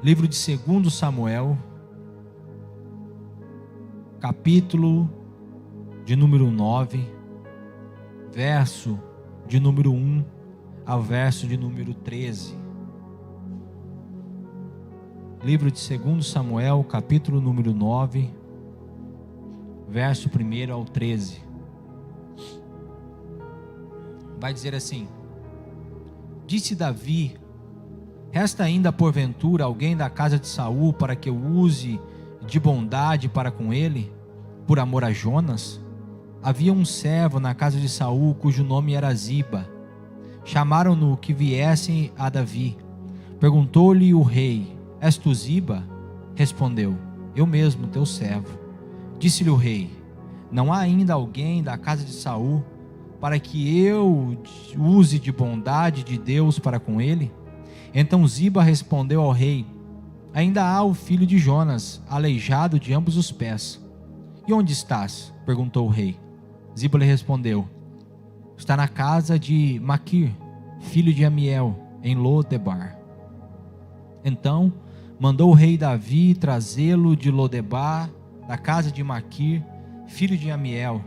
Livro de 2 Samuel, capítulo de número 9, verso de número 1 ao verso de número 13. Livro de 2 Samuel, capítulo número 9, verso 1 ao 13. Vai dizer assim: Disse Davi: resta ainda porventura alguém da casa de Saul para que eu use de bondade para com ele, por amor a Jonas? Havia um servo na casa de Saul cujo nome era Ziba. Chamaram-no que viesse a Davi. Perguntou-lhe o rei: És tu Ziba? Respondeu: Eu mesmo, teu servo. Disse-lhe o rei: Não há ainda alguém da casa de Saul para que eu use de bondade de Deus para com ele? Então Ziba respondeu ao rei: Ainda há o filho de Jonas, aleijado de ambos os pés. E onde estás? Perguntou o rei. Ziba lhe respondeu: Está na casa de Maquir, filho de Amiel, em Lodebar. Então mandou o rei Davi trazê-lo de Lodebar, da casa de Maquir, filho de Amiel.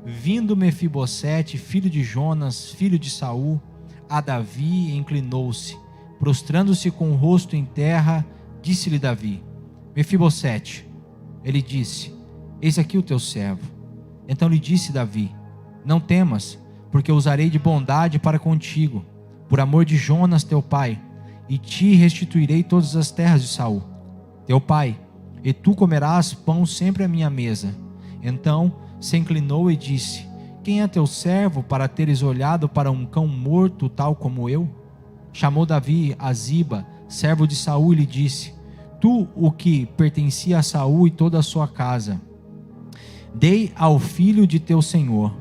Vindo Mefibosete, filho de Jonas, filho de Saul, a Davi, inclinou-se, prostrando-se com o rosto em terra. Disse-lhe Davi: Mefibosete. Ele disse: Eis aqui o teu servo. Então lhe disse Davi: Não temas, porque usarei de bondade para contigo, por amor de Jonas teu pai, e te restituirei todas as terras de Saul, teu pai, e tu comerás pão sempre à minha mesa. Então se inclinou e disse: Quem é teu servo para teres olhado para um cão morto tal como eu? Chamou Davi a Ziba, servo de Saul, e lhe disse: Tu, o que pertencia a Saul e toda a sua casa, dei ao filho de teu senhor.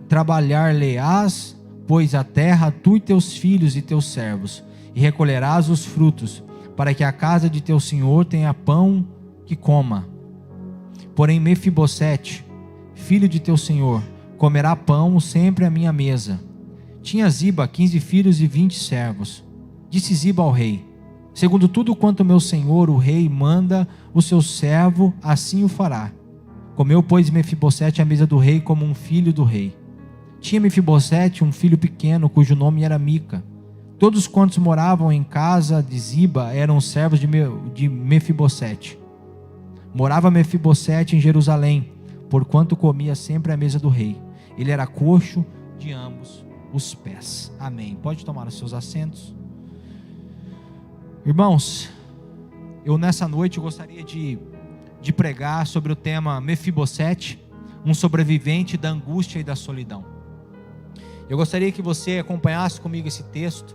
Trabalhar-lhe-ás, pois, a terra, tu e teus filhos e teus servos, e recolherás os frutos, para que a casa de teu senhor tenha pão que coma. Porém Mefibosete, filho de teu senhor, comerá pão sempre à minha mesa. Tinha Ziba 15 filhos e 20 servos. Disse Ziba ao rei: Segundo tudo quanto meu senhor, o rei, manda o seu servo, assim o fará. Comeu, pois, Mefibosete à mesa do rei como um filho do rei. Tinha Mefibosete um filho pequeno, cujo nome era Mica. Todos quantos moravam em casa de Ziba eram servos de Mefibosete. Morava Mefibosete em Jerusalém, porquanto comia sempre à mesa do rei. Ele era coxo de ambos os pés. Amém. Pode tomar os seus assentos. Irmãos, eu nessa noite gostaria de pregar sobre o tema Mefibosete, um sobrevivente da angústia e da solidão. Eu gostaria que você acompanhasse comigo esse texto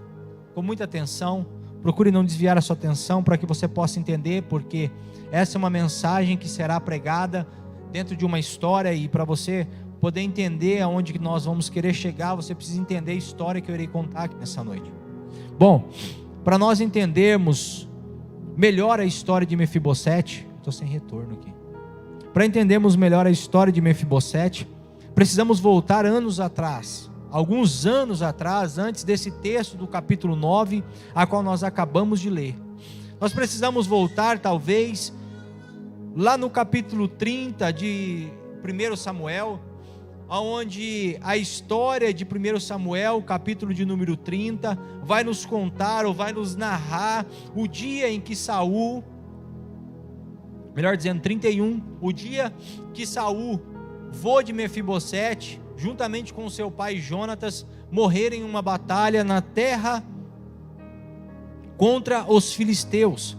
com muita atenção. Procure não desviar a sua atenção para que você possa entender, porque essa é uma mensagem que será pregada dentro de uma história, e para você poder entender aonde nós vamos querer chegar, você precisa entender a história que eu irei contar aqui nessa noite. Bom, para nós entendermos melhor a história de Mefibosete, estou sem retorno aqui. Para entendermos melhor a história de Mefibosete, precisamos voltar anos atrás, alguns anos atrás, antes desse texto do capítulo 9, a qual nós acabamos de ler. Nós precisamos voltar, talvez, lá no capítulo 30 de 1 Samuel, onde a história de 1 Samuel, capítulo de número 30, vai nos contar ou vai nos narrar o dia em que Saul, melhor dizendo 31, o dia que Saul, vô de Mefibosete, juntamente com seu pai Jonatas, morreram em uma batalha na terra contra os filisteus.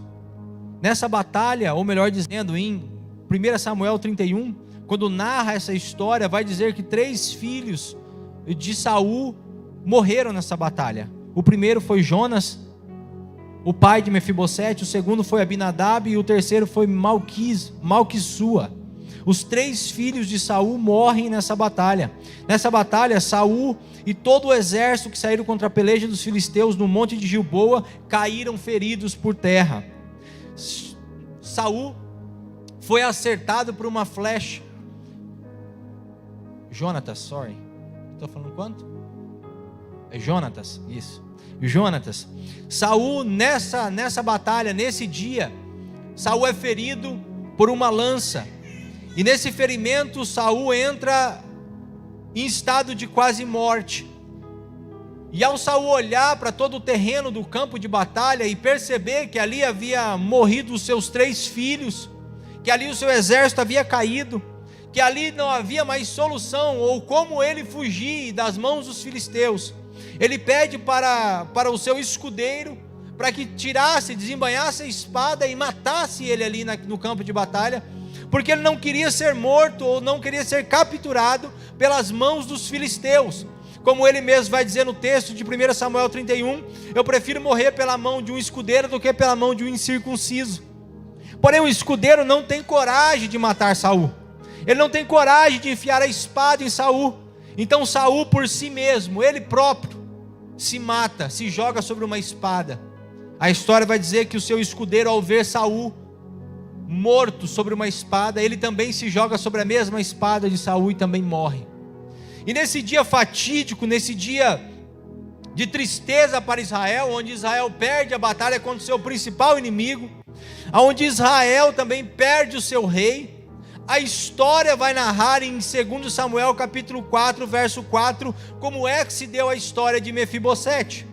Nessa batalha, ou melhor dizendo, em 1 Samuel 31, quando narra essa história, vai dizer que 3 filhos de Saul morreram nessa batalha. O primeiro foi Jonas, o pai de Mefibosete. O segundo foi Abinadab, e o terceiro foi Malquissua. Os 3 filhos de Saul morrem nessa batalha. Nessa batalha, Saul e todo o exército que saíram contra a peleja dos filisteus no monte de Gilboa caíram feridos por terra. Saul foi acertado por uma flecha. Jonatas, estou falando quanto? É Jonatas, isso. Jonatas. Saul, nessa batalha, nesse dia, Saul é ferido por uma lança. E nesse ferimento, Saul entra em estado de quase morte. E ao Saul olhar para todo o terreno do campo de batalha e perceber que ali havia morrido os seus 3 filhos, que ali o seu exército havia caído, que ali não havia mais solução ou como ele fugir das mãos dos filisteus, ele pede para o seu escudeiro para que tirasse, desembainhasse a espada e matasse ele ali no campo de batalha, porque ele não queria ser morto ou não queria ser capturado pelas mãos dos filisteus. Como ele mesmo vai dizer no texto de 1 Samuel 31, eu prefiro morrer pela mão de um escudeiro do que pela mão de um incircunciso. Porém o escudeiro não tem coragem de matar Saul, ele não tem coragem de enfiar a espada em Saul. Então Saul por si mesmo, ele próprio, se mata, se joga sobre uma espada. A história vai dizer que o seu escudeiro, ao ver Saul morto sobre uma espada, ele também se joga sobre a mesma espada de Saul e também morre. E nesse dia fatídico, nesse dia de tristeza para Israel, onde Israel perde a batalha contra o seu principal inimigo, onde Israel também perde o seu rei, a história vai narrar em 2 Samuel capítulo 4, verso 4, como é que se deu a história de Mefibosete.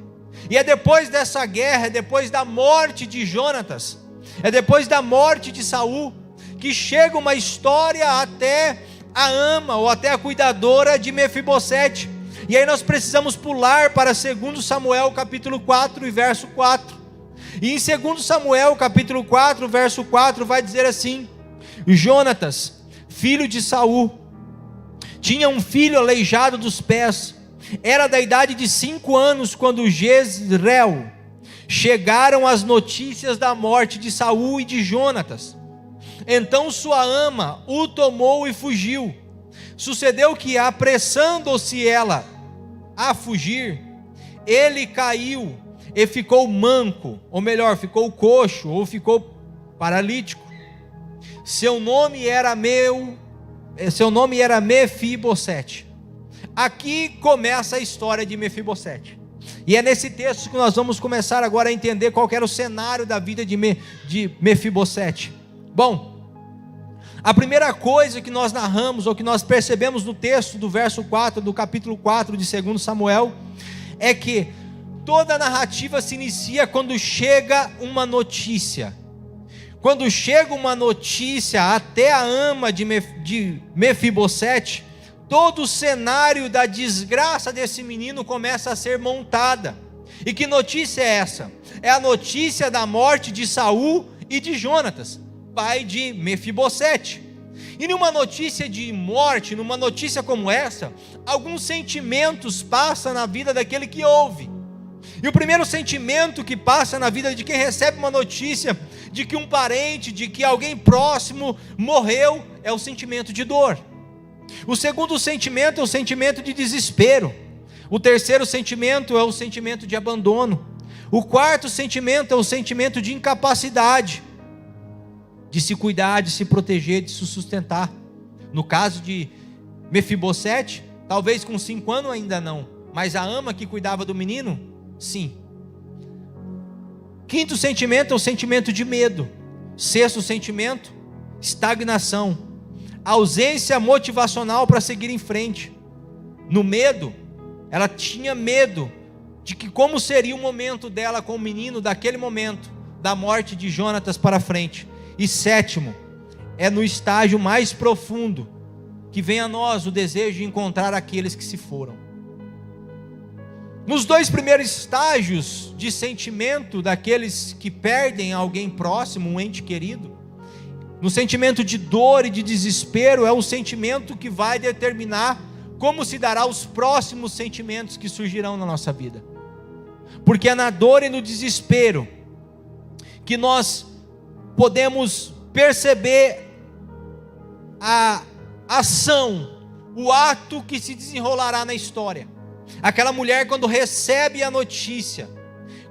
E é depois dessa guerra, é depois da morte de Jonatas, é depois da morte de Saul, que chega uma história até a ama, ou até a cuidadora de Mefibosete. E aí nós precisamos pular para 2 Samuel capítulo 4 e verso 4. E em 2 Samuel capítulo 4, verso 4, vai dizer assim: Jonatas, filho de Saul, tinha um filho aleijado dos pés, era da idade de 5 anos, quando Jezreel chegaram as notícias da morte de Saul e de Jonatas. Então sua ama o tomou e fugiu. Sucedeu que, apressando-se ela a fugir, ele caiu e ficou manco, ou melhor, ficou coxo, ou ficou paralítico. Seu nome era Mefibosete. Aqui começa a história de Mefibosete. E é nesse texto que nós vamos começar agora a entender qual era o cenário da vida de Mefibosete. Bom, a primeira coisa que nós narramos, ou que nós percebemos no texto do verso 4, do capítulo 4 de 2 Samuel, é que toda a narrativa se inicia quando chega uma notícia. Quando chega uma notícia até a ama de Mefibosete, todo o cenário da desgraça desse menino começa a ser montada. E que notícia é essa? É a notícia da morte de Saul e de Jonatas, pai de Mefibosete. E numa notícia de morte, numa notícia como essa, alguns sentimentos passam na vida daquele que ouve. E o primeiro sentimento que passa na vida de quem recebe uma notícia de que um parente, de que alguém próximo morreu, é o sentimento de dor. O segundo sentimento é o sentimento de desespero. O terceiro sentimento é o sentimento de abandono. O quarto sentimento é o sentimento de incapacidade de se cuidar, de se proteger, de se sustentar. No caso de Mefibosete, talvez com 5 anos ainda não, mas a ama que cuidava do menino, sim. Quinto sentimento é o sentimento de medo. Sexto sentimento, estagnação, ausência motivacional para seguir em frente. No medo, ela tinha medo de que como seria o momento dela com o menino daquele momento, da morte de Jonatas para frente. E sétimo, é no estágio mais profundo que vem a nós o desejo de encontrar aqueles que se foram. Nos 2 primeiros estágios de sentimento daqueles que perdem alguém próximo, um ente querido, no sentimento de dor e de desespero, é o sentimento que vai determinar como se dará os próximos sentimentos que surgirão na nossa vida. Porque é na dor e no desespero que nós podemos perceber a ação, o ato que se desenrolará na história. Aquela mulher, quando recebe a notícia,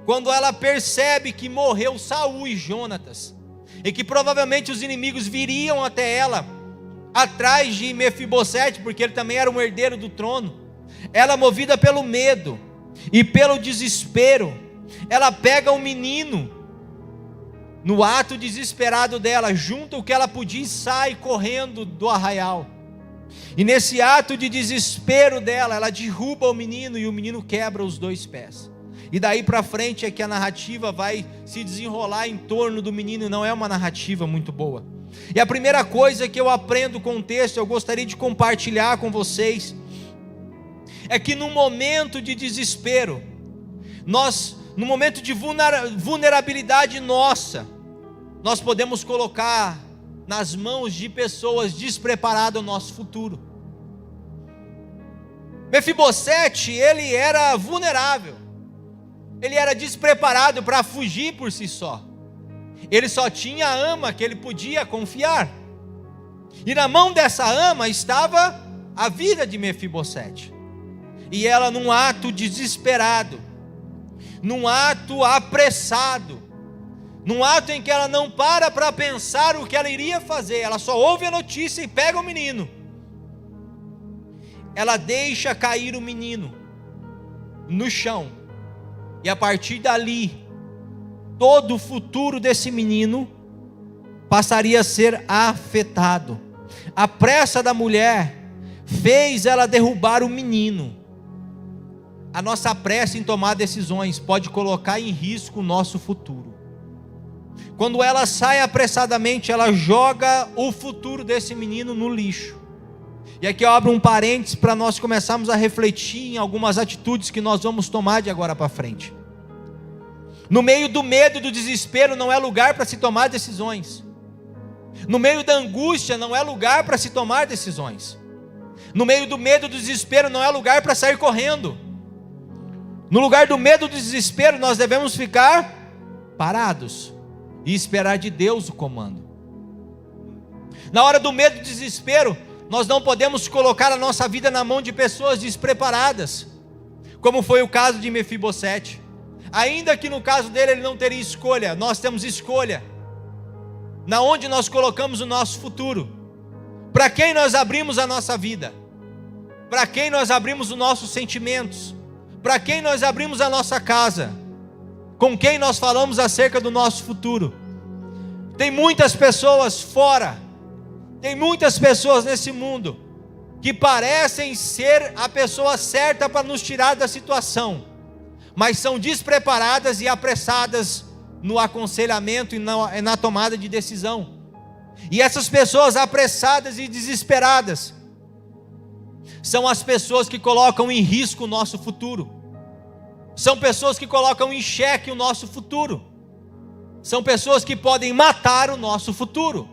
quando ela percebe que morreu Saul e Jonatas, e que provavelmente os inimigos viriam até ela, atrás de Mefibosete, porque ele também era um herdeiro do trono, ela, movida pelo medo, e pelo desespero, ela pega o menino, no ato desesperado dela, junta o que ela podia e sai correndo do arraial. E nesse ato de desespero dela, ela derruba o menino e o menino quebra os 2 pés. E daí para frente é que a narrativa vai se desenrolar em torno do menino, não é uma narrativa muito boa. E a primeira coisa que eu aprendo com o texto, eu gostaria de compartilhar com vocês, é que no momento de desespero, no momento de vulnerabilidade nossa, nós podemos colocar nas mãos de pessoas despreparadas o nosso futuro. Mefibosete, ele era vulnerável, ele era despreparado para fugir por si só, ele só tinha a ama que ele podia confiar, e na mão dessa ama estava a vida de Mefibosete, e ela num ato desesperado, num ato apressado, num ato em que ela não para pensar o que ela iria fazer, ela só ouve a notícia e pega o menino, ela deixa cair o menino no chão, e a partir dali, todo o futuro desse menino passaria a ser afetado. A pressa da mulher fez ela derrubar o menino. A nossa pressa em tomar decisões pode colocar em risco o nosso futuro. Quando ela sai apressadamente, ela joga o futuro desse menino no lixo. E aqui eu abro um parênteses para nós começarmos a refletir em algumas atitudes que nós vamos tomar de agora para frente. No meio do medo e do desespero não é lugar para se tomar decisões. No meio da angústia não é lugar para se tomar decisões. No meio do medo e do desespero não é lugar para sair correndo. No lugar do medo e do desespero nós devemos ficar parados e esperar de Deus o comando. Na hora do medo e do desespero, nós não podemos colocar a nossa vida na mão de pessoas despreparadas, como foi o caso de Mefibosete. Ainda que no caso dele ele não teria escolha, nós temos escolha. Na onde nós colocamos o nosso futuro? Para quem nós abrimos a nossa vida? Para quem nós abrimos os nossos sentimentos? Para quem nós abrimos a nossa casa? Com quem nós falamos acerca do nosso futuro? Tem muitas pessoas fora, tem muitas pessoas nesse mundo que parecem ser a pessoa certa para nos tirar da situação, mas são despreparadas e apressadas no aconselhamento e na tomada de decisão. E essas pessoas apressadas e desesperadas são as pessoas que colocam em risco o nosso futuro, são pessoas que colocam em xeque o nosso futuro, são pessoas que podem matar o nosso futuro.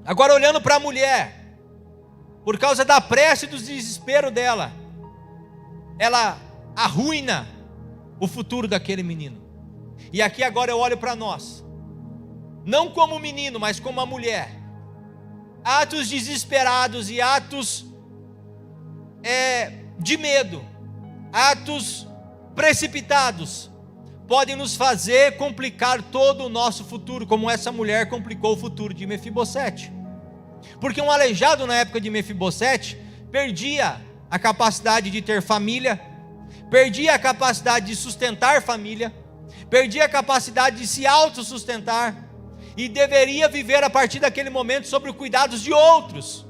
Agora, olhando para a mulher, por causa da pressa e do desespero dela, ela arruina o futuro daquele menino. E aqui agora eu olho para nós, não como menino, mas como a mulher. Atos desesperados e atos de medo, atos precipitados, podem nos fazer complicar todo o nosso futuro, como essa mulher complicou o futuro de Mefibosete. Porque um aleijado na época de Mefibosete perdia a capacidade de ter família, perdia a capacidade de sustentar família, perdia a capacidade de se autossustentar, e deveria viver a partir daquele momento sobre os cuidados de outros.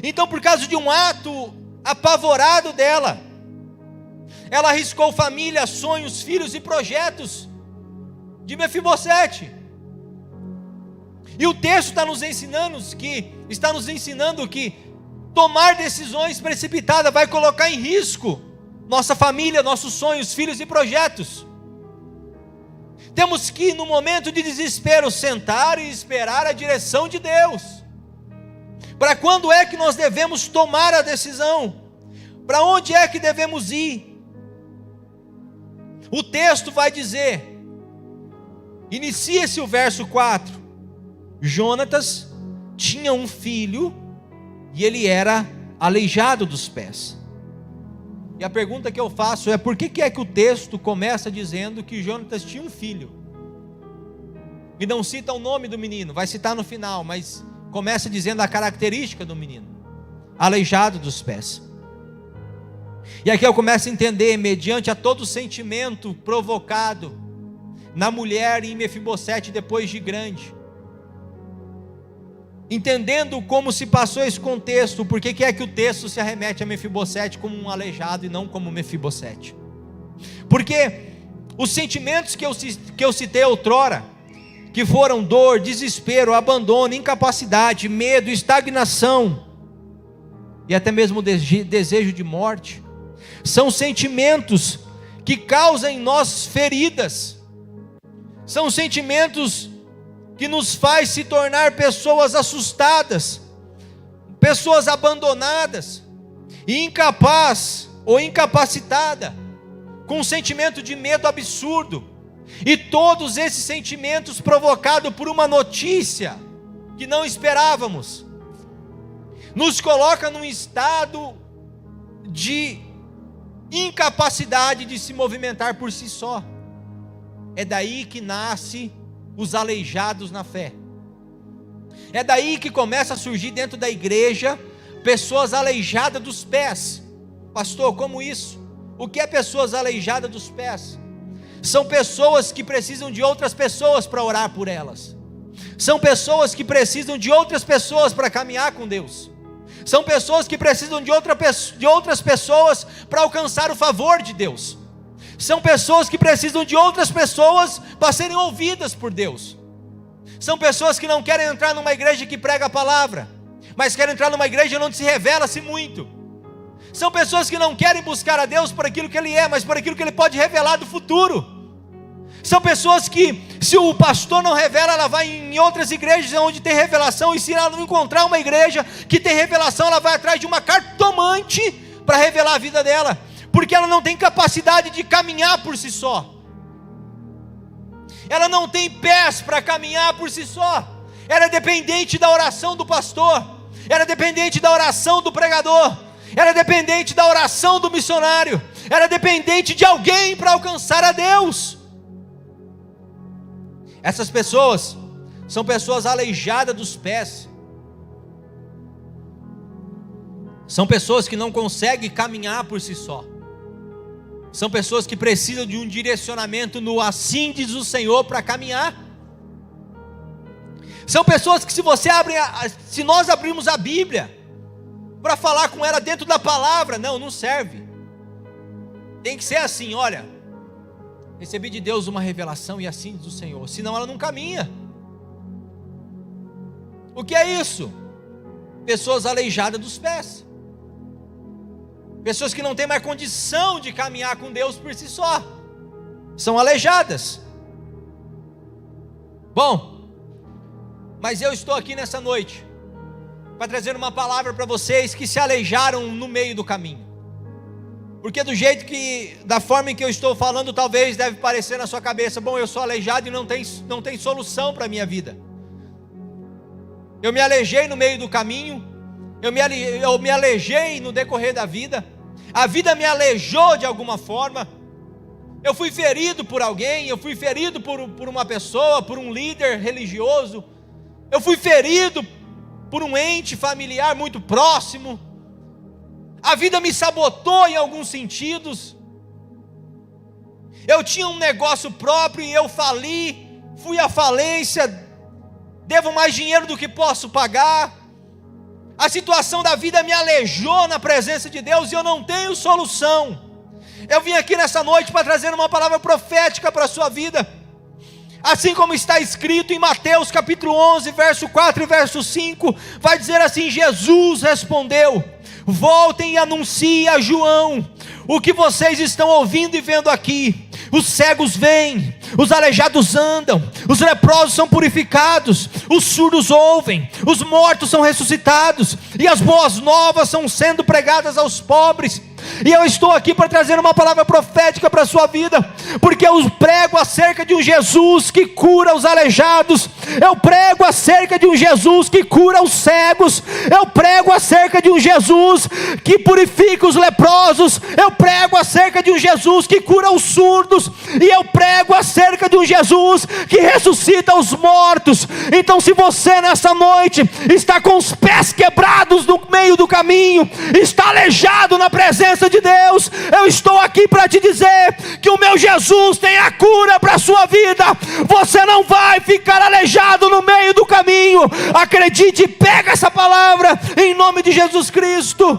Então, por causa de um ato apavorado dela, ela arriscou família, sonhos, filhos e projetos de Mefibosete. E o texto está nos ensinando que tomar decisões precipitadas vai colocar em risco nossa família, nossos sonhos, filhos e projetos. Temos que, no momento de desespero, sentar e esperar a direção de Deus. Para quando é que nós devemos tomar a decisão? Para onde é que devemos ir? O texto vai dizer, inicia-se o verso 4, Jonatas tinha um filho e ele era aleijado dos pés. E a pergunta que eu faço é, por que é que o texto começa dizendo que Jonatas tinha um filho? E não cita o nome do menino, vai citar no final, mas começa dizendo a característica do menino, aleijado dos pés. E aqui eu começo a entender, mediante a todo sentimento provocado na mulher em Mefibosete depois de grande, entendendo como se passou esse contexto, porque que é que o texto se arremete a Mefibosete como um aleijado e não como Mefibosete? Porque os sentimentos que eu citei outrora, que foram dor, desespero, abandono, incapacidade, medo, estagnação e até mesmo desejo de morte, são sentimentos que causam em nós feridas, são sentimentos que nos faz se tornar pessoas assustadas, pessoas abandonadas, e incapaz ou incapacitada, com um sentimento de medo absurdo, e todos esses sentimentos provocados por uma notícia que não esperávamos, nos coloca num estado de incapacidade de se movimentar por si só. É daí que nasce os aleijados na fé. É daí que começa a surgir dentro da igreja pessoas aleijadas dos pés. Pastor, como isso? O que é pessoas aleijadas dos pés? São pessoas que precisam de outras pessoas para orar por elas. São pessoas que precisam de outras pessoas para caminhar com Deus. São pessoas que precisam de outras pessoas para alcançar o favor de Deus. São pessoas que precisam de outras pessoas para serem ouvidas por Deus. São pessoas que não querem entrar numa igreja que prega a palavra, mas querem entrar numa igreja onde se revela-se muito. São pessoas que não querem buscar a Deus por aquilo que Ele é, mas por aquilo que Ele pode revelar do futuro. São pessoas que, se o pastor não revela, ela vai em outras igrejas onde tem revelação, e se ela não encontrar uma igreja que tem revelação, ela vai atrás de uma cartomante para revelar a vida dela, porque ela não tem capacidade de caminhar por si só. Ela não tem pés para caminhar por si só. Ela é dependente da oração do pastor, ela é dependente da oração do pregador, ela é dependente da oração do missionário, ela é dependente de alguém para alcançar a Deus. Essas pessoas são pessoas aleijadas dos pés. São pessoas que não conseguem caminhar por si só. São pessoas que precisam de um direcionamento no assim diz o Senhor para caminhar. São pessoas que se nós abrirmos a Bíblia para falar com ela dentro da palavra, não serve. Tem que ser assim, olha, recebi de Deus uma revelação e assim diz o Senhor, senão ela não caminha. O que é isso? Pessoas aleijadas dos pés. Pessoas que não têm mais condição de caminhar com Deus por si só. São aleijadas. Bom, mas eu estou aqui nessa noite para trazer uma palavra para vocês que se aleijaram no meio do caminho. Porque da forma em que eu estou falando, talvez deve parecer na sua cabeça, bom, eu sou aleijado e não tem solução para a minha vida. Eu me aleijei no meio do caminho, eu me aleijei no decorrer da vida, a vida me aleijou de alguma forma, eu fui ferido por alguém, eu fui ferido por uma pessoa, por um líder religioso, eu fui ferido por um ente familiar muito próximo. A vida me sabotou em alguns sentidos. Eu tinha um negócio próprio e eu fali, fui à falência, devo mais dinheiro do que posso pagar. A situação da vida me aleijou na presença de Deus e eu não tenho solução. Eu vim aqui nessa noite para trazer uma palavra profética para a sua vida. Assim como está escrito em Mateus capítulo 11, verso 4 e verso 5, vai dizer assim: Jesus respondeu: voltem e anunciem a João o que vocês estão ouvindo e vendo aqui. Os cegos veem, os aleijados andam, os leprosos são purificados, os surdos ouvem, os mortos são ressuscitados, e as boas novas são sendo pregadas aos pobres. E eu estou aqui para trazer uma palavra profética para a sua vida, porque eu prego acerca de um Jesus que cura os aleijados, eu prego acerca de um Jesus que cura os cegos, eu prego acerca de um Jesus que purifica os leprosos, eu prego acerca de um Jesus que cura os surdos, e eu prego acerca de um Jesus que ressuscita os mortos. Então, se você nessa noite está com os pés quebrados no meio do caminho, está aleijado na presença presença de Deus, eu estou aqui para te dizer que o meu Jesus tem a cura para a sua vida. Você não vai ficar aleijado no meio do caminho. Acredite, pega essa palavra em nome de Jesus Cristo.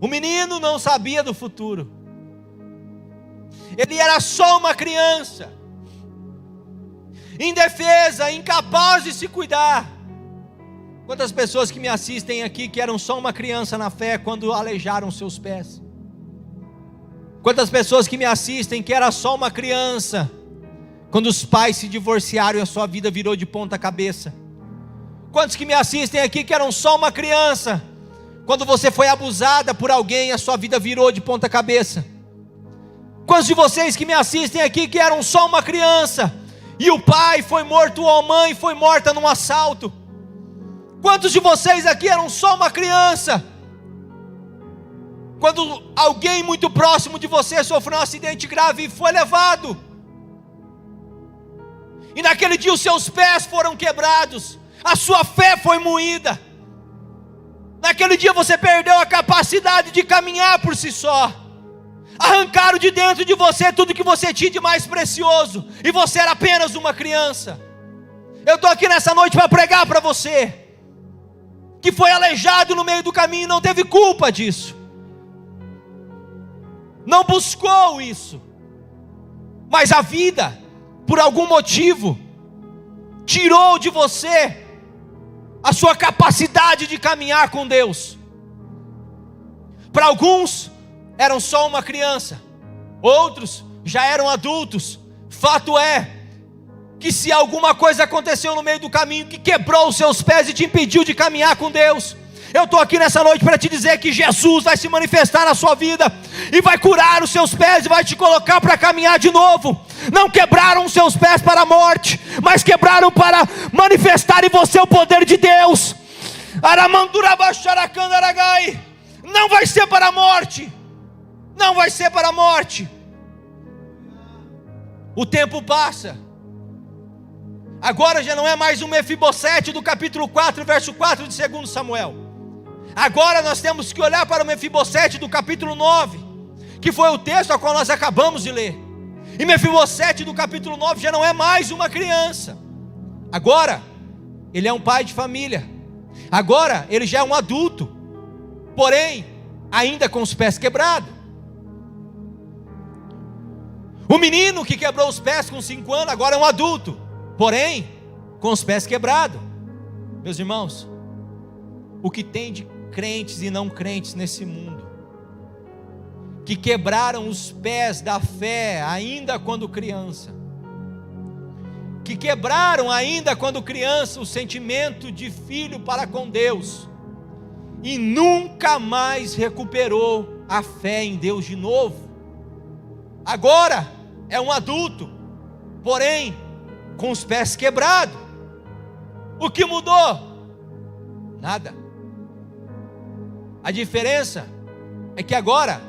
O menino não sabia do futuro. Ele era só uma criança, indefesa, incapaz de se cuidar. Quantas pessoas que me assistem aqui que eram só uma criança na fé quando aleijaram seus pés? Quantas pessoas que me assistem que era só uma criança quando os pais se divorciaram e a sua vida virou de ponta cabeça? Quantos que me assistem aqui que eram só uma criança quando você foi abusada por alguém e a sua vida virou de ponta cabeça? Quantos de vocês que me assistem aqui que eram só uma criança e o pai foi morto ou a mãe foi morta num assalto? Quantos de vocês aqui eram só uma criança quando alguém muito próximo de você sofreu um acidente grave e foi levado? E naquele dia os seus pés foram quebrados, a sua fé foi moída. Naquele dia você perdeu a capacidade de caminhar por si só. Arrancaram de dentro de você tudo que você tinha de mais precioso, e você era apenas uma criança. Eu estou aqui nessa noite para pregar para você, que foi aleijado no meio do caminho e não teve culpa disso, não buscou isso, mas a vida, por algum motivo, tirou de você a sua capacidade de caminhar com Deus. Para alguns eram só uma criança, outros já eram adultos. Fato é que se alguma coisa aconteceu no meio do caminho que quebrou os seus pés e te impediu de caminhar com Deus, eu estou aqui nessa noite para te dizer que Jesus vai se manifestar na sua vida e vai curar os seus pés e vai te colocar para caminhar de novo. Não quebraram os seus pés para a morte, mas quebraram para manifestar em você o poder de Deus. Não vai ser para a morte, não vai ser para a morte. O tempo passa. Agora já não é mais um Mefibosete do capítulo 4, verso 4 de 2 Samuel. Agora nós temos que olhar para o Mefibosete do capítulo 9, que foi o texto ao qual nós acabamos de ler. E Mefibosete do capítulo 9 já não é mais uma criança. Agora ele é um pai de família. Agora ele já é um adulto, porém ainda com os pés quebrados. O menino que quebrou os pés com 5 anos agora é um adulto, porém com os pés quebrados. Meus irmãos, o que tem de crentes e não crentes nesse mundo, que quebraram os pés da fé ainda quando criança, que quebraram ainda quando criança o sentimento de filho para com Deus, e nunca mais recuperou a fé em Deus de novo. Agora é um adulto, porém com os pés quebrados. O que mudou? Nada. A diferença é que agora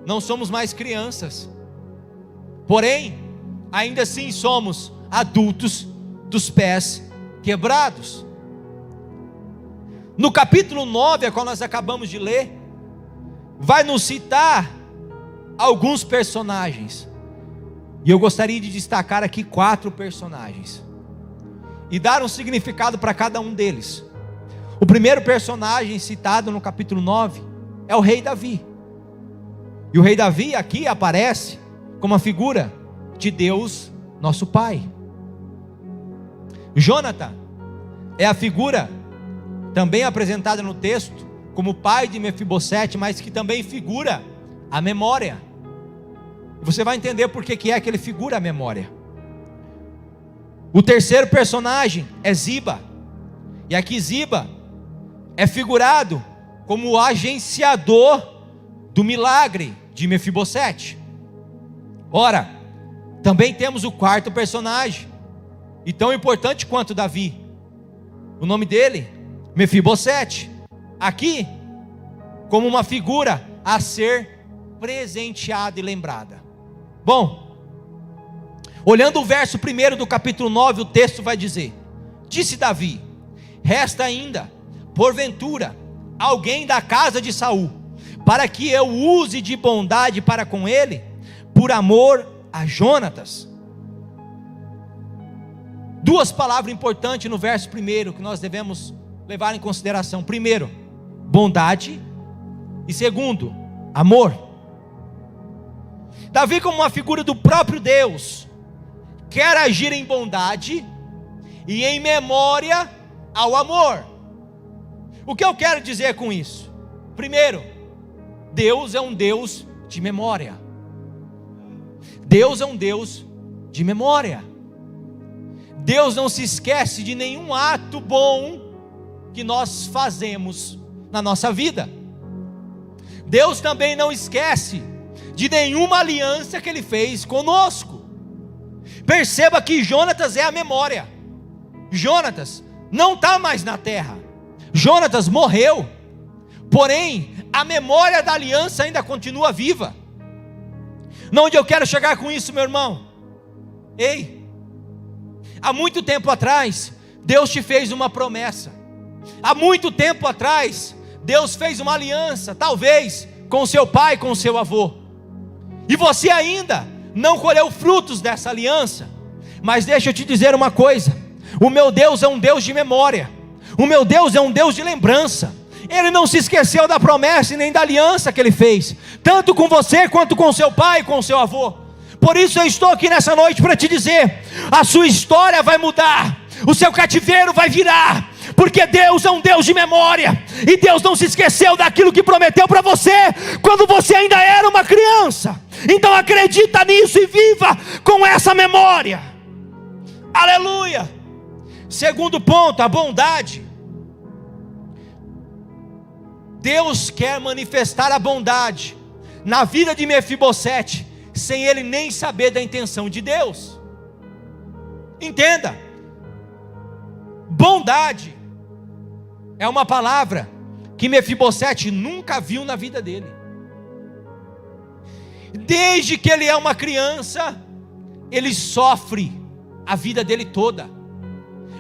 não somos mais crianças, porém ainda assim somos adultos dos pés quebrados. No capítulo 9, a qual nós acabamos de ler, vai nos citar alguns personagens, e eu gostaria de destacar aqui 4 personagens e dar um significado para cada um deles. O primeiro personagem citado no capítulo 9 é o rei Davi. E o rei Davi aqui aparece como a figura de Deus, nosso Pai. Jonathan é a figura também apresentada no texto como pai de Mefibosete, mas que também figura a memória. E você vai entender por que é que ele figura a memória. O terceiro personagem é Ziba. E aqui Ziba é figurado como o agenciador do milagre de Mefibosete. Ora, também temos o quarto personagem, e tão importante quanto Davi. O nome dele, Mefibosete. Aqui, como uma figura a ser presenteada e lembrada. Bom, Olhando o verso 1 do capítulo 9, o texto vai dizer: disse Davi: resta ainda, porventura, alguém da casa de Saul, para que eu use de bondade para com ele, por amor a Jonatas. Duas palavras importantes no verso 1 que nós devemos levar em consideração: primeiro, bondade, e segundo, amor. Davi, como uma figura do próprio Deus, quer agir em bondade e em memória ao amor. O que eu quero dizer com isso? Primeiro, Deus é um Deus de memória. Deus é um Deus de memória. Deus não se esquece de nenhum ato bom que nós fazemos na nossa vida. Deus também não esquece de nenhuma aliança que Ele fez conosco. Perceba que Jonatas é a memória. Jonatas não está mais na terra. Jonatas morreu. Porém, a memória da aliança ainda continua viva. Onde eu quero chegar com isso, meu irmão? Ei, há muito tempo atrás, Deus te fez uma promessa. Há muito tempo atrás, Deus fez uma aliança, talvez com seu pai, com seu avô. E você ainda não colheu frutos dessa aliança. Mas deixa eu te dizer uma coisa: o meu Deus é um Deus de memória. O meu Deus é um Deus de lembrança. Ele não se esqueceu da promessa e nem da aliança que Ele fez, tanto com você quanto com seu pai e com seu avô. Por isso eu estou aqui nessa noite para te dizer: a sua história vai mudar, o seu cativeiro vai virar, porque Deus é um Deus de memória, e Deus não se esqueceu daquilo que prometeu para você, quando você ainda era uma criança. Então acredita nisso e viva com essa memória. Aleluia. Segundo ponto, a bondade. Deus quer manifestar a bondade na vida de Mefibosete, sem ele nem saber da intenção de Deus. Entenda, bondade é uma palavra que Mefibosete nunca viu na vida dele. Desde que ele é uma criança, ele sofre a vida dele toda.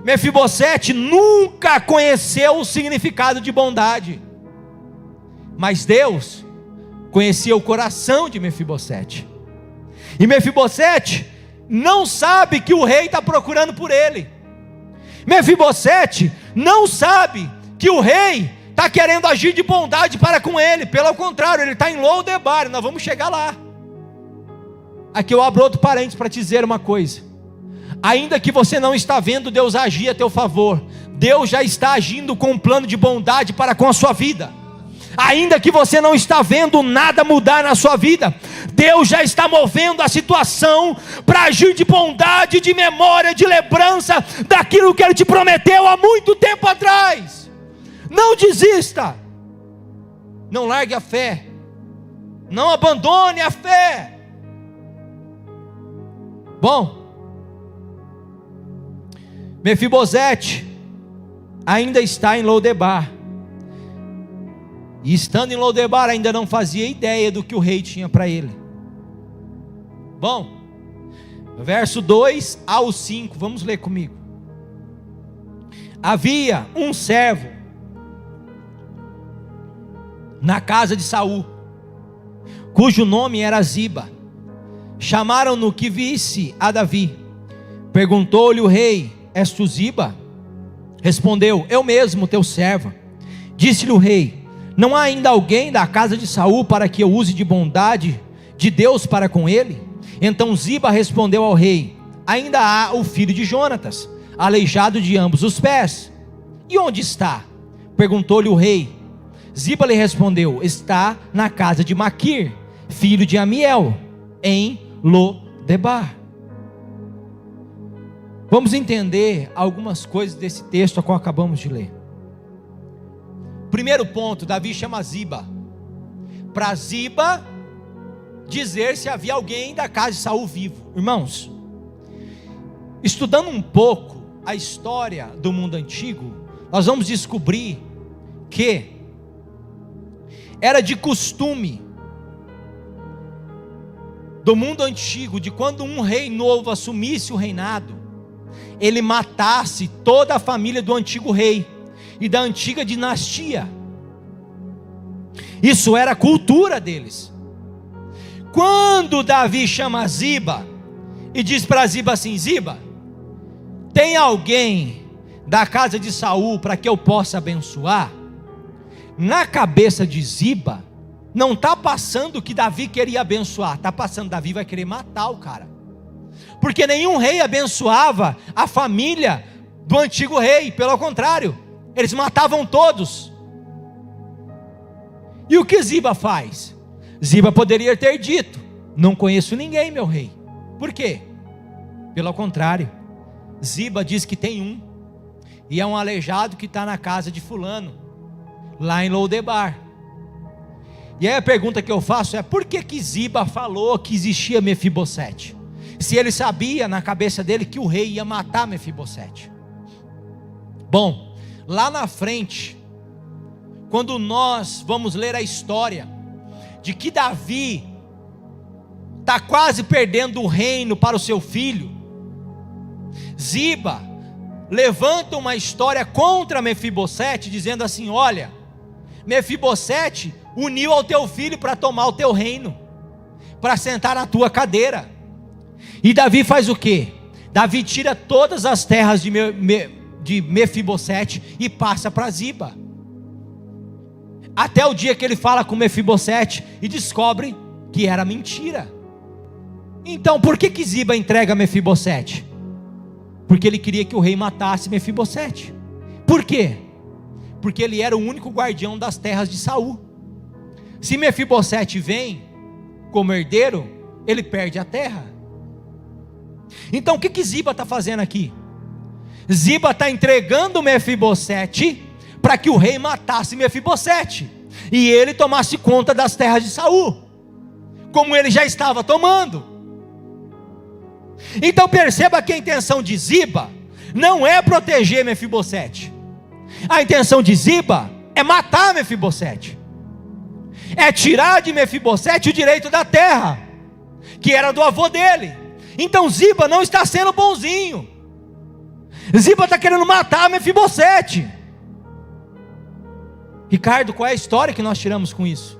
Mefibosete nunca conheceu o significado de bondade, mas Deus conhecia o coração de Mefibosete. E Mefibosete não sabe que o rei está procurando por ele. Mefibosete não sabe que o rei está querendo agir de bondade para com ele. Pelo contrário, ele está em Lo-debar. Nós vamos chegar lá. Aqui eu abro outro parênteses para te dizer uma coisa: ainda que você não está vendo Deus agir a teu favor, Deus já está agindo com um plano de bondade para com a sua vida. Ainda que você não está vendo nada mudar na sua vida, Deus já está movendo a situação para agir de bondade, de memória, de lembrança daquilo que Ele te prometeu há muito tempo atrás. Não desista, não largue a fé, não abandone a fé. Bom, Mefibosete ainda está em Lo-debar. E estando em Lo-debar, ainda não fazia ideia do que o rei tinha para ele. Bom, verso 2 ao 5, vamos ler comigo. Havia um servo na casa de Saul, cujo nome era Ziba. Chamaram-no que visse a Davi. Perguntou-lhe o rei: és tu Ziba? Respondeu: eu mesmo, teu servo. Disse-lhe o rei: não há ainda alguém da casa de Saul para que eu use de bondade de Deus para com ele? Então Ziba respondeu ao rei: ainda há o filho de Jonatas, aleijado de ambos os pés. E onde está? Perguntou-lhe o rei. Ziba lhe respondeu: está na casa de Maquir, filho de Amiel, em Lo-debar. Vamos entender algumas coisas desse texto a qual acabamos de ler. Primeiro ponto, Davi chama Ziba, para Ziba dizer se havia alguém da casa de Saul vivo. Irmãos, estudando um pouco a história do mundo antigo, nós vamos descobrir que era de costume do mundo antigo, de quando um rei novo assumisse o reinado, ele matasse toda a família do antigo rei e da antiga dinastia. Isso era a cultura deles. Quando Davi chama Ziba e diz para Ziba assim: Ziba, tem alguém da casa de Saul para que eu possa abençoar? Na cabeça de Ziba não está passando que Davi queria abençoar, está passando Davi vai querer matar o cara, porque nenhum rei abençoava a família do antigo rei, pelo contrário, eles matavam todos. E o que Ziba faz? Ziba poderia ter dito: não conheço ninguém, meu rei. Por quê? Pelo contrário, Ziba diz que tem um, e é um aleijado que está na casa de fulano, lá em Lodebar. E aí a pergunta que eu faço é: por que Ziba falou que existia Mefibosete, se ele sabia na cabeça dele que o rei ia matar Mefibosete? Bom, lá na frente, quando nós vamos ler a história de que Davi está quase perdendo o reino para o seu filho, Ziba levanta uma história contra Mefibosete, dizendo assim: olha, Mefibosete uniu ao teu filho para tomar o teu reino, para sentar na tua cadeira. E Davi faz o quê? Davi tira todas as terras de Mefibosete e passa para Ziba, até o dia que ele fala com Mefibosete e descobre que era mentira. Então por que Ziba entrega Mefibosete? Porque ele queria que o rei matasse Mefibosete. Por quê? Porque ele era o único guardião das terras de Saul. Se Mefibosete vem como herdeiro, ele perde a terra. Então o que Ziba está fazendo aqui? Ziba está entregando Mefibosete para que o rei matasse Mefibosete e ele tomasse conta das terras de Saul, como ele já estava tomando. Então perceba que a intenção de Ziba não é proteger Mefibosete. A intenção de Ziba é matar Mefibosete, é tirar de Mefibosete o direito da terra, que era do avô dele. Então Ziba não está sendo bonzinho, Ziba está querendo matar Mefibosete. Ricardo, qual é a história que nós tiramos com isso?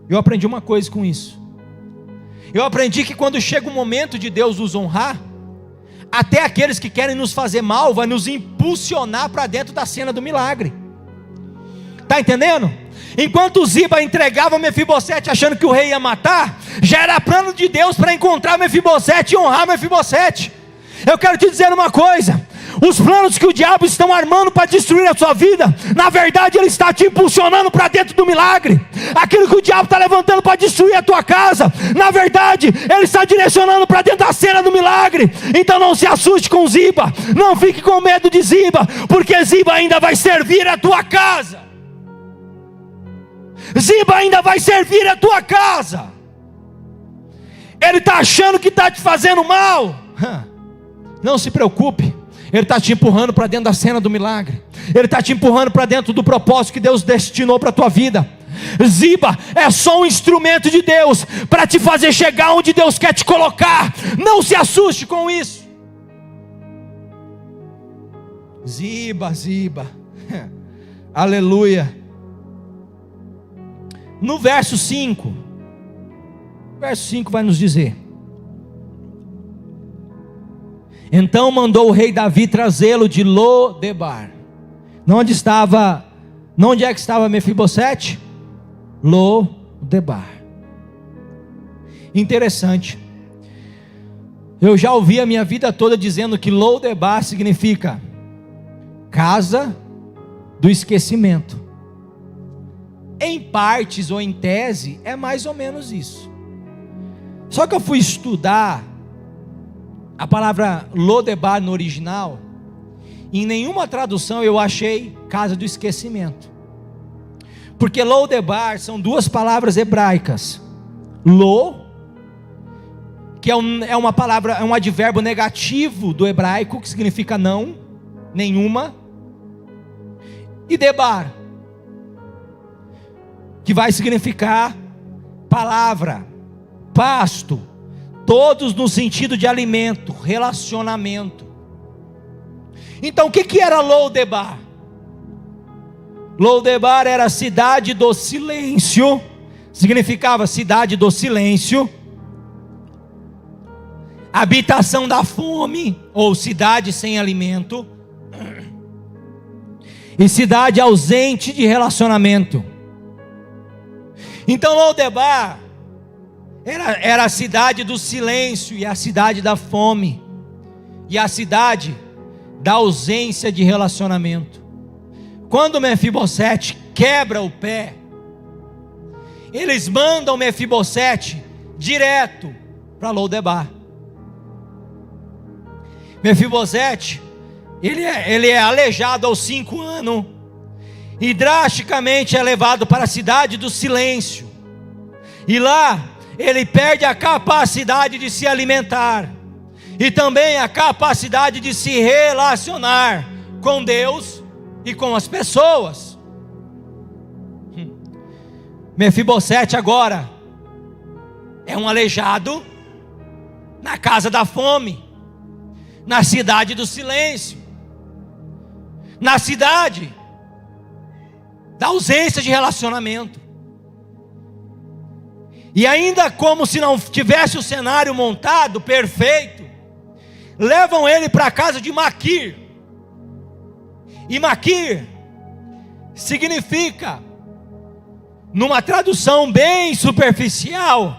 Eu aprendi uma coisa com isso. Eu aprendi que quando chega o momento de Deus nos honrar, até aqueles que querem nos fazer mal, vai nos impulsionar para dentro da cena do milagre. Está entendendo? Enquanto Ziba entregava Mefibosete achando que o rei ia matar, já era plano de Deus para encontrar Mefibosete e honrar Mefibosete. Eu quero te dizer uma coisa: os planos que o diabo está armando para destruir a sua vida, na verdade ele está te impulsionando para dentro do milagre. Aquilo que o diabo está levantando para destruir a tua casa, na verdade ele está direcionando para dentro da cena do milagre. Então não se assuste com Ziba, não fique com medo de Ziba, porque Ziba ainda vai servir a tua casa. Ziba ainda vai servir a tua casa. Ele está achando que está te fazendo mal. Não se preocupe, ele está te empurrando para dentro da cena do milagre. Ele está te empurrando para dentro do propósito que Deus destinou para a tua vida. Ziba é só um instrumento de Deus para te fazer chegar onde Deus quer te colocar. Não se assuste com isso. Ziba, aleluia. No verso 5, o verso 5 vai nos dizer: então mandou o rei Davi trazê-lo de Lodebar. Onde é que estava Mefibosete? Lodebar. Interessante. Eu já ouvi a minha vida toda dizendo que Lodebar significa casa do esquecimento. Em partes ou em tese é mais ou menos isso. Só que eu fui estudar a palavra Lodebar no original, em nenhuma tradução eu achei casa do esquecimento. Porque Lodebar são duas palavras hebraicas. Lo, que é uma palavra, é um advérbio negativo do hebraico, que significa não, nenhuma. E Debar, que vai significar palavra, pasto, todos no sentido de alimento, relacionamento. Então o que era Lo-debar? Lo-debar era a cidade do silêncio, significava cidade do silêncio, habitação da fome, ou cidade sem alimento, e cidade ausente de relacionamento. Então Lo-debar era a cidade do silêncio, e a cidade da fome, e a cidade da ausência de relacionamento. Quando Mefibosete quebra o pé, eles mandam Mefibosete direto para Lo-debar. Mefibosete, ele é aleijado aos 5 anos, e drasticamente é levado para a cidade do silêncio, e lá ele perde a capacidade de se alimentar, e também a capacidade de se relacionar com Deus e com as pessoas. Mefibosete agora é um aleijado na casa da fome, na cidade do silêncio, na cidade da ausência de relacionamento. E ainda como se não tivesse o cenário montado, perfeito, levam ele para a casa de Maquir. E Maquir significa, numa tradução bem superficial,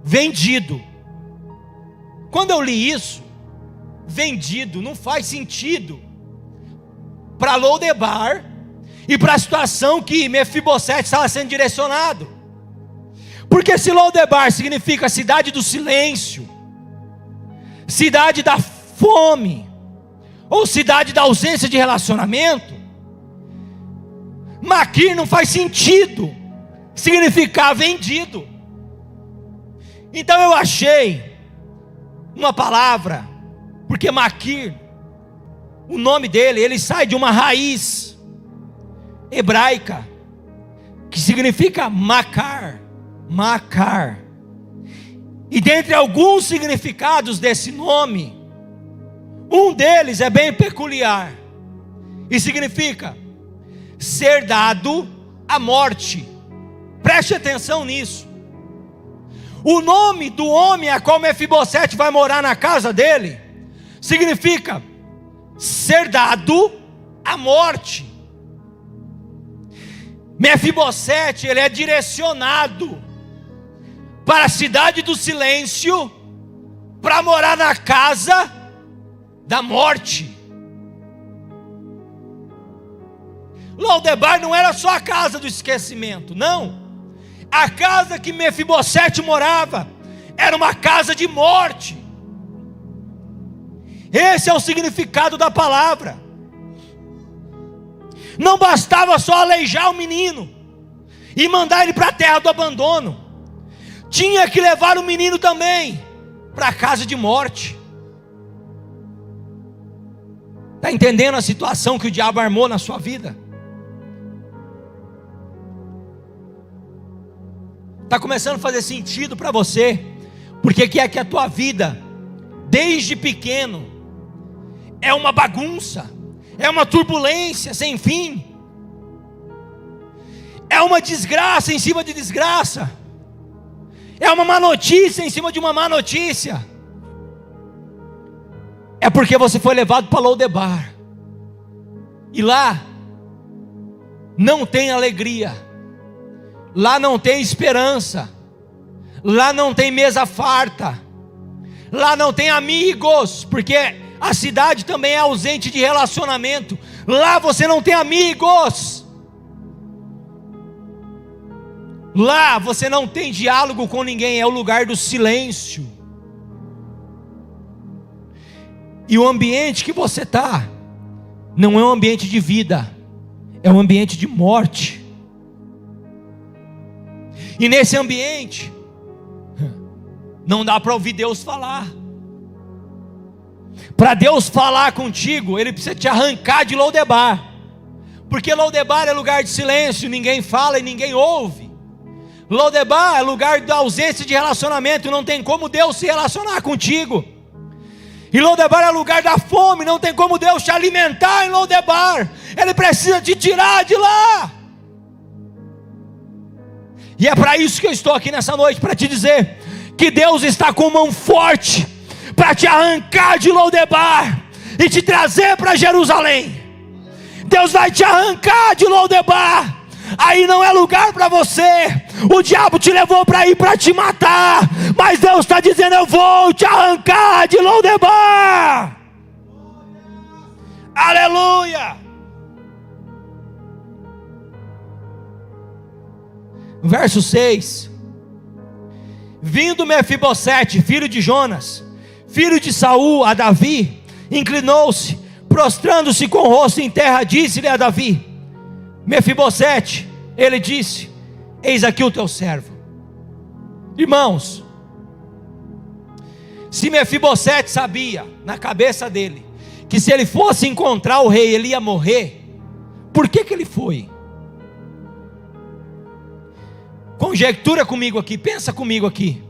vendido. Quando eu li isso, vendido, não faz sentido para Lo-debar e para a situação que Mefibosete estava sendo direcionado. Porque se Lo-debar significa cidade do silêncio, cidade da fome, ou cidade da ausência de relacionamento, Maquir não faz sentido significar vendido. Então eu achei uma palavra, porque Maquir, o nome dele, ele sai de uma raiz hebraica, que significa macar, macar. E dentre alguns significados desse nome, um deles é bem peculiar, e significa ser dado à morte. Preste atenção nisso. O nome do homem a qual Mefibosete vai morar na casa dele significa ser dado à morte. Mefibosete, ele é direcionado para a cidade do silêncio, para morar na casa da morte. Lo-debar não era só a casa do esquecimento, não. A casa que Mefibosete morava era uma casa de morte. Esse é o significado da palavra. Não bastava só aleijar o menino e mandar ele para a terra do abandono, tinha que levar o menino também para a casa de morte. Está entendendo a situação que o diabo armou na sua vida? Está começando a fazer sentido para você? Porque que é que a tua vida, desde pequeno, é uma bagunça, é uma turbulência sem fim, é uma desgraça em cima de desgraça, é uma má notícia em cima de uma má notícia. É porque você foi levado para Lo-debar, e lá não tem alegria, lá não tem esperança, lá não tem mesa farta, lá não tem amigos, porque a cidade também é ausente de relacionamento. Lá você não tem amigos, lá você não tem diálogo com ninguém, é o lugar do silêncio. E o ambiente que você está não é um ambiente de vida, é um ambiente de morte. E nesse ambiente não dá para ouvir Deus falar. Para Deus falar contigo, Ele precisa te arrancar de Lo-debar, porque Lo-debar é lugar de silêncio, ninguém fala e ninguém ouve. Lodebar é lugar da ausência de relacionamento, não tem como Deus se relacionar contigo. E Lodebar é lugar da fome, não tem como Deus te alimentar em Lodebar. Ele precisa te tirar de lá. E é para isso que eu estou aqui nessa noite, para te dizer que Deus está com mão forte para te arrancar de Lodebar e te trazer para Jerusalém. Deus vai te arrancar de Lodebar. Aí não é lugar para você. O diabo te levou para ir para te matar, mas Deus está dizendo: eu vou te arrancar de Lodebar. Aleluia. Verso 6: vindo Mefibosete, filho de Jonas, filho de Saul, a Davi, inclinou-se, prostrando-se com o rosto em terra, disse-lhe a Davi: Mefibosete. Ele disse: eis aqui o teu servo. Irmãos, se Mefibosete sabia na cabeça dele que se ele fosse encontrar o rei ele ia morrer, por que ele foi? Conjectura comigo aqui, pensa comigo aqui.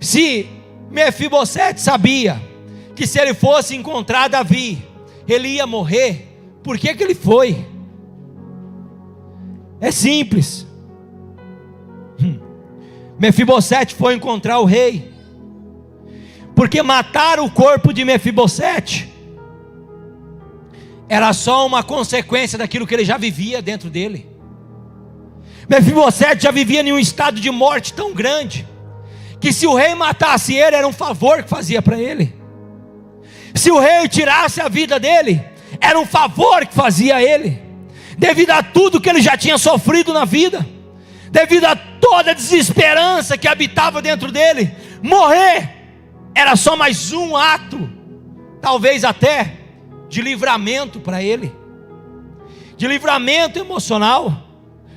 Se Mefibosete sabia que se ele fosse encontrar Davi ele ia morrer, por que ele foi? É simples. Mefibosete foi encontrar o rei, porque matar o corpo de Mefibosete era só uma consequência daquilo que ele já vivia dentro dele. Mefibosete já vivia em um estado de morte tão grande, que se o rei matasse ele, era um favor que fazia para ele. Se o rei tirasse a vida dele, era um favor que fazia a ele, devido a tudo que ele já tinha sofrido na vida, devido a toda a desesperança que habitava dentro dele. Morrer era só mais um ato, talvez até de livramento para ele, de livramento emocional,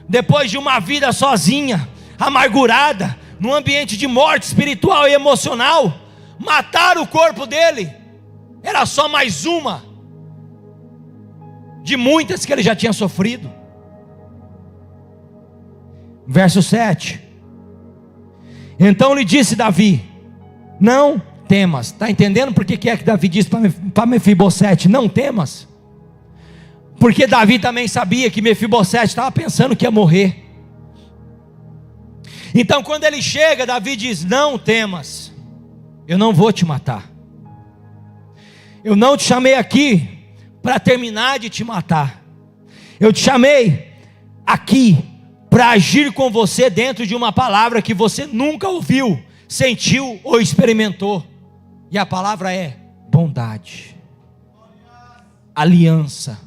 depois de uma vida sozinha, amargurada, num ambiente de morte espiritual e emocional. Matar o corpo dele era só mais uma de muitas que ele já tinha sofrido. Verso 7: então lhe disse Davi: não temas. Está entendendo por que é que Davi disse para Mefibosete: não temas? Porque Davi também sabia que Mefibosete estava pensando que ia morrer. Então quando ele chega, Davi diz: não temas, eu não vou te matar. Eu não te chamei aqui para terminar de te matar. Eu te chamei aqui para agir com você dentro de uma palavra que você nunca ouviu, sentiu ou experimentou. E a palavra é bondade, aliança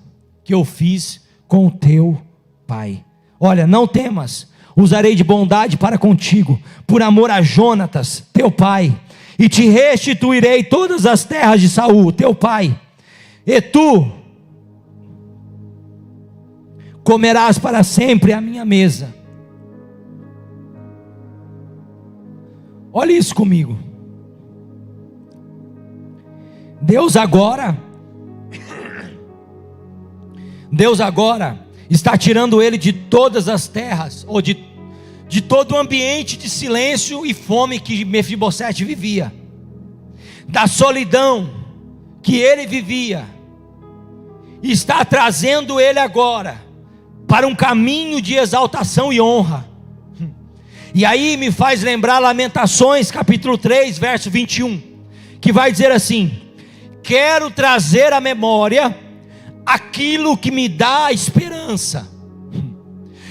que eu fiz com o teu pai. Olha, não temas, usarei de bondade para contigo, por amor a Jonatas, teu pai, e te restituirei todas as terras de Saul, teu pai, e tu comerás para sempre a minha mesa. Olha isso comigo. Deus agora está tirando ele de todas as terras, ou de todo o ambiente de silêncio e fome que Mefibosete vivia, da solidão que ele vivia, e está trazendo ele agora para um caminho de exaltação e honra. E aí me faz lembrar Lamentações capítulo 3 verso 21, que vai dizer assim: quero trazer à memória aquilo que me dá esperança.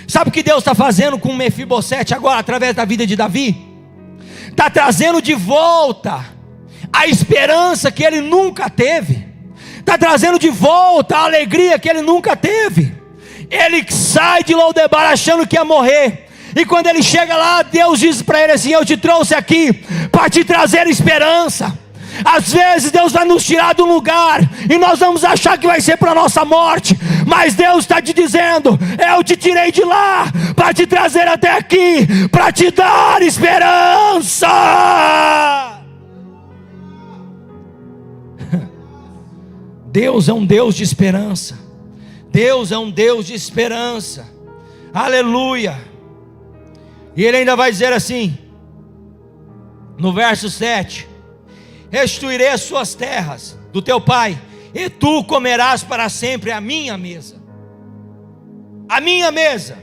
Sabe o que Deus está fazendo com Mefibosete agora, através da vida de Davi? Está trazendo de volta a esperança que ele nunca teve, está trazendo de volta a alegria que ele nunca teve. Ele sai de Lodebar achando que ia morrer, e quando ele chega lá, Deus diz para ele assim: eu te trouxe aqui para te trazer esperança. Às vezes Deus vai nos tirar do lugar e nós vamos achar que vai ser para a nossa morte, mas Deus está te dizendo: eu te tirei de lá para te trazer até aqui, para te dar esperança. Deus é um Deus de esperança. Deus é um Deus de esperança. Aleluia. E ele ainda vai dizer assim, no verso 7: restituirei as suas terras do teu pai, e tu comerás para sempre a minha mesa. A minha mesa.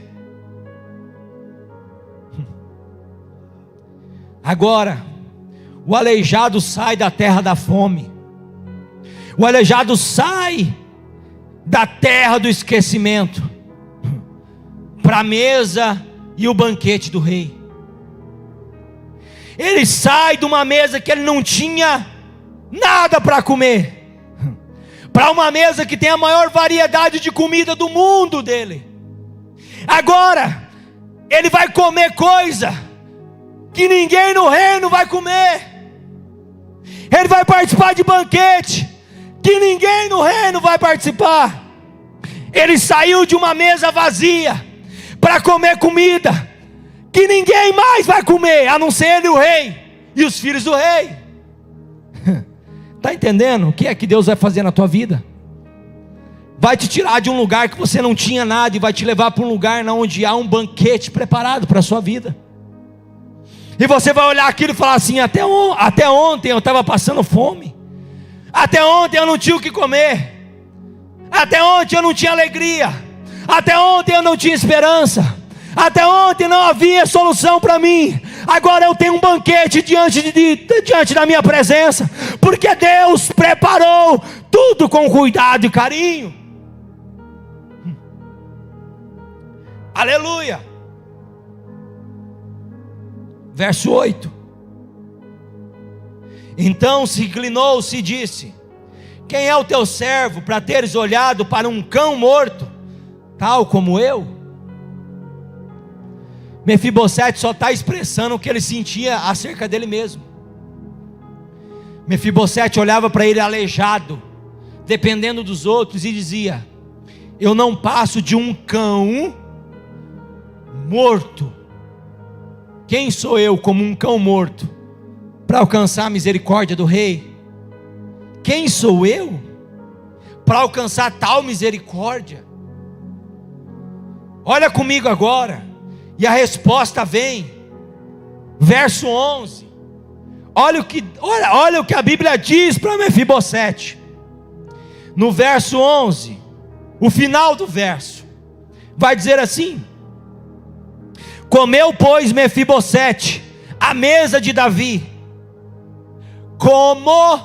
Agora, o aleijado sai da terra da fome. O aleijado sai da terra do esquecimento para a mesa e o banquete do rei. Ele sai de uma mesa que ele não tinha nada para comer, para uma mesa que tem a maior variedade de comida do mundo dele. Agora, ele vai comer coisa que ninguém no reino vai comer. Ele vai participar de banquete que ninguém no reino vai participar. Ele saiu de uma mesa vazia para comer comida que ninguém mais vai comer, a não ser ele, o rei, e os filhos do rei. Está entendendo o que é que Deus vai fazer na tua vida? Vai te tirar de um lugar que você não tinha nada e vai te levar para um lugar onde há um banquete preparado para a sua vida. E você vai olhar aquilo e falar assim: até ontem eu estava passando fome, até ontem eu não tinha o que comer, até ontem eu não tinha alegria, até ontem eu não tinha esperança, até ontem não havia solução para mim. Agora eu tenho um banquete diante da minha presença, porque Deus preparou tudo com cuidado e carinho. Aleluia. Verso 8: então se inclinou-se e disse: quem é o teu servo para teres olhado para um cão morto, tal como eu? Mefibosete só está expressando o que ele sentia acerca dele mesmo. Mefibosete olhava para ele aleijado, dependendo dos outros, e dizia: eu não passo de um cão morto. Quem sou eu como um cão morto para alcançar a misericórdia do rei? Quem sou eu para alcançar tal misericórdia? Olha comigo agora, e a resposta vem, verso 11. Olha o que a Bíblia diz para Mefibosete. No verso 11, o final do verso, vai dizer assim: comeu, pois, Mefibosete à mesa de Davi, como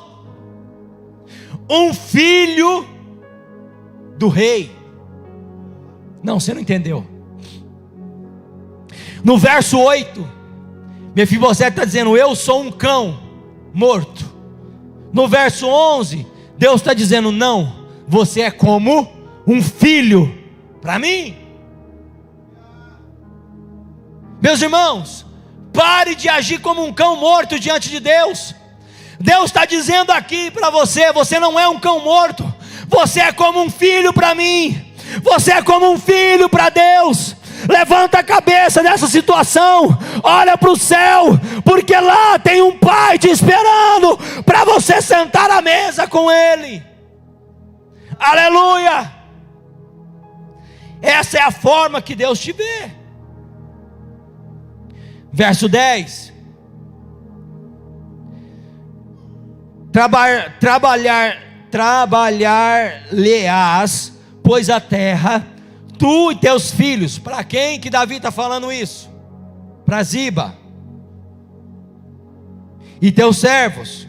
um filho do rei. Não, você não entendeu. No verso 8, Mefibosete está dizendo: eu sou um cão morto. No verso 11, Deus está dizendo: não, você é como um filho para mim. Meus irmãos, pare de agir como um cão morto diante de Deus. Deus está dizendo aqui para você: você não é um cão morto, você é como um filho para mim, você é como um filho para Deus. Levanta a cabeça dessa situação, olha para o céu, porque lá tem um pai te esperando para você sentar à mesa com ele. Aleluia. Essa é a forma que Deus te vê. Verso 10: trabalhar-lhe-ás, pois a terra, tu e teus filhos. Para quem que Davi está falando isso? Para Ziba e teus servos,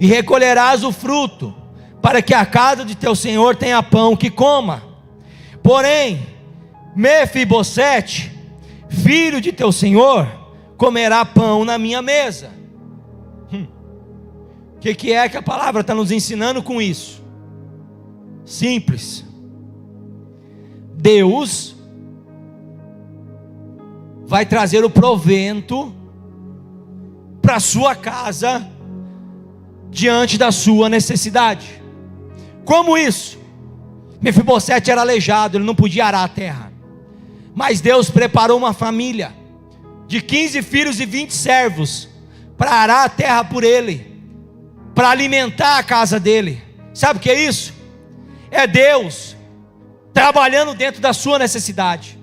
e recolherás o fruto, para que a casa de teu senhor tenha pão que coma. Porém, Mefibosete, filho de teu senhor, comerá pão na minha mesa. O que é que a palavra está nos ensinando com isso? Simples. Deus vai trazer o provento para a sua casa, diante da sua necessidade. Como isso? Mefibosete era aleijado, ele não podia arar a terra, mas Deus preparou uma família de 15 filhos e 20 servos para arar a terra por ele, para alimentar a casa dele. Sabe o que é isso? É Deus trabalhando dentro da sua necessidade,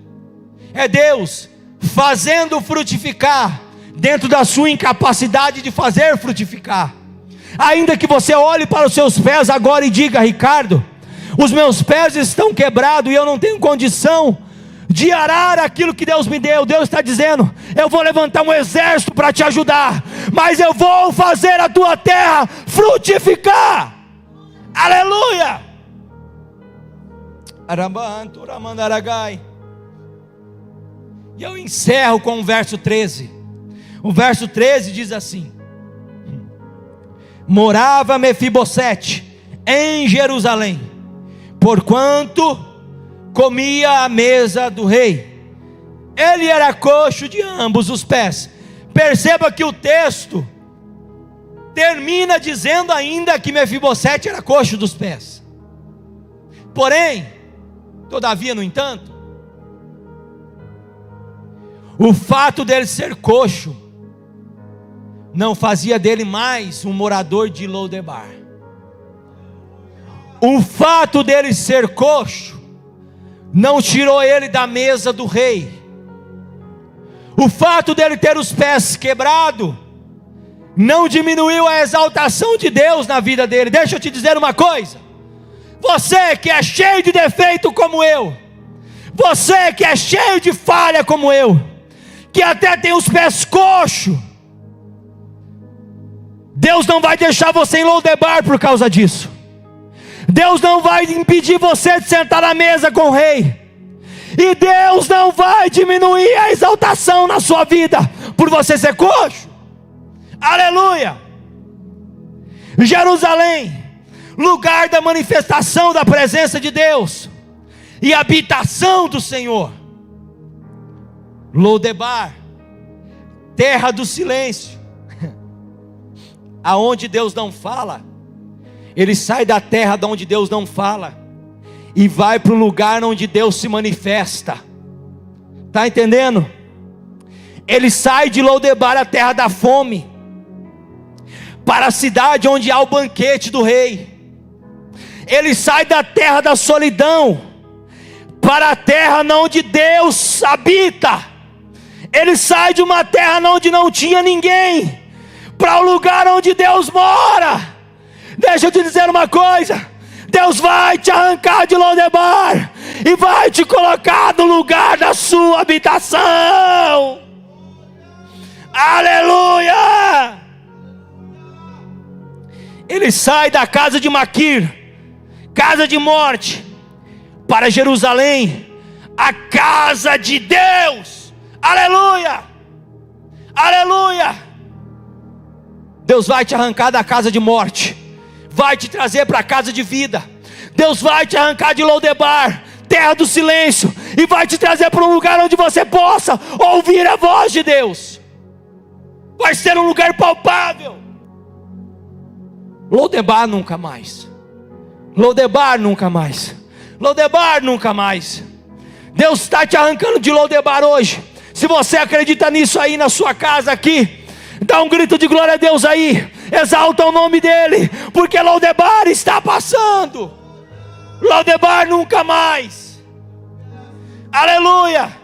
é Deus fazendo frutificar, dentro da sua incapacidade de fazer frutificar. Ainda que você olhe para os seus pés agora e diga: Ricardo, os meus pés estão quebrados e eu não tenho condição de arar aquilo que Deus me deu. Deus está dizendo: eu vou levantar um exército para te ajudar, mas eu vou fazer a tua terra frutificar. Aleluia! E eu encerro com o verso 13. O verso 13 diz assim: morava Mefibosete em Jerusalém, porquanto comia à mesa do rei. Ele era coxo de ambos os pés. Perceba que o texto termina dizendo ainda que Mefibosete era coxo dos pés. Porém, todavia, no entanto, o fato dele ser coxo não fazia dele mais um morador de Lodebar. O fato dele ser coxo não tirou ele da mesa do rei. O fato dele ter os pés quebrados não diminuiu a exaltação de Deus na vida dele. Deixa eu te dizer uma coisa: você que é cheio de defeito como eu, você que é cheio de falha como eu, que até tem os pés coxos, Deus não vai deixar você em Lodebar por causa disso. Deus não vai impedir você de sentar na mesa com o rei. E Deus não vai diminuir a exaltação na sua vida por você ser coxo. Aleluia! Jerusalém, lugar da manifestação da presença de Deus e habitação do Senhor. Lodebar, terra do silêncio. Aonde Deus não fala, ele sai da terra de onde Deus não fala e vai para o lugar onde Deus se manifesta. Está entendendo? Ele sai de Lodebar, a terra da fome, para a cidade onde há o banquete do rei. Ele sai da terra da solidão para a terra onde Deus habita. Ele sai de uma terra onde não tinha ninguém para o lugar onde Deus mora. Deixa eu te dizer uma coisa: Deus vai te arrancar de Lodebar e vai te colocar no lugar da sua habitação. Aleluia! Ele sai da casa de Maquir, casa de morte, para Jerusalém, a casa de Deus. Aleluia! Aleluia! Deus vai te arrancar da casa de morte, vai te trazer para a casa de vida. Deus vai te arrancar de Lodebar, terra do silêncio, e vai te trazer para um lugar onde você possa ouvir a voz de Deus. Vai ser um lugar palpável. Lodebar nunca mais. Lodebar nunca mais. Lodebar nunca mais. Deus está te arrancando de Lodebar hoje. Se você acredita nisso aí na sua casa aqui, dá um grito de glória a Deus aí. Exalta o nome dele, porque Lodebar está passando. Lodebar nunca mais. Aleluia.